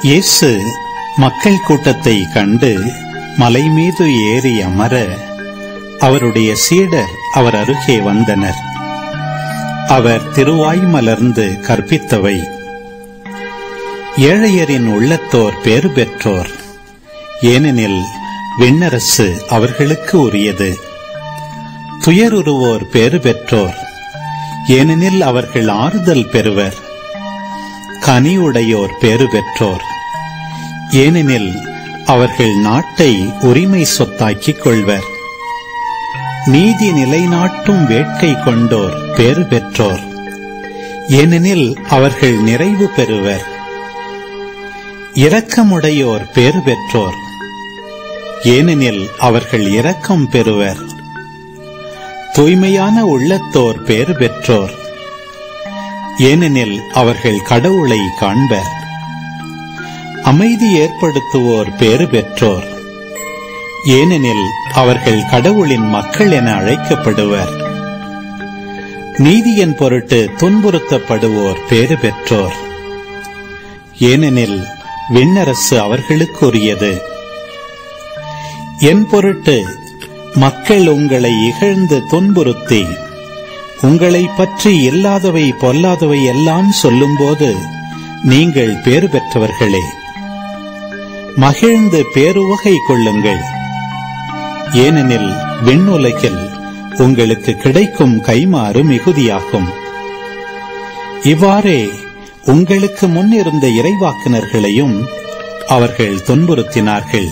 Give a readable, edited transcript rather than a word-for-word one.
இயேசு மக்கள் கூட்டத்தை கண்டு மலை மீது ஏறி அமர அவருடைய சீடர் அவர் அருகே வந்தனர். அவர் திருவாய் மலர்ந்து கற்பித்தவை: ஏழையரின் உள்ளத்தோர் பேறு பெற்றோர், ஏனெனில் விண்ணரசு அவர்களுக்கு உரியது. துயருறுவோர் பேறு பெற்றோர், ஏனெனில் அவர்கள் ஆறுதல் பெறுவர். கனிவுடையோர் பேறு பெற்றோர், ஏனெனில் அவர்கள் நாட்டை உரிமை சொத்தாக்கிக் கொள்வர். நீதி நிலைநாட்டும் வேட்கை கொண்டோர் பேறு பெற்றோர், ஏனெனில் அவர்கள் நிறைவு பெறுவர். இரக்கமுடையோர் பேறு பெற்றோர், ஏனெனில் அவர்கள் இரக்கம் பெறுவர். தூய்மையான உள்ளத்தோர் பேறு பெற்றோர், ஏனெனில் அவர்கள் கடவுளை காண்பர். அமைதி ஏற்படுத்துவோர் பேறு பெற்றோர், ஏனெனில் அவர்கள் கடவுளின் மக்கள் என அழைக்கப்படுவர். நீதியின் பொருட்டு துன்புறுத்தப்படுவோர் பேறு பெற்றோர், ஏனெனில் விண்ணரசு அவர்களுக்குரியது. என் பொருட்டு மக்கள் உங்களை இகழ்ந்து துன்புறுத்தி உங்களை பற்றி இல்லாதவை பொல்லாதவை எல்லாம் சொல்லும்போது நீங்கள் பேறு பெற்றவர்களே. மகிழ்ந்து பேருவகை கொள்ளுங்கள், ஏனெனில் விண்ணுலகில் உங்களுக்கு கிடைக்கும் கைமாறு மிகுதியாகும். இவ்வாறே உங்களுக்கு முன்னிருந்த இறைவாக்கினர்களையும் அவர்கள் துன்புறுத்தினார்கள்.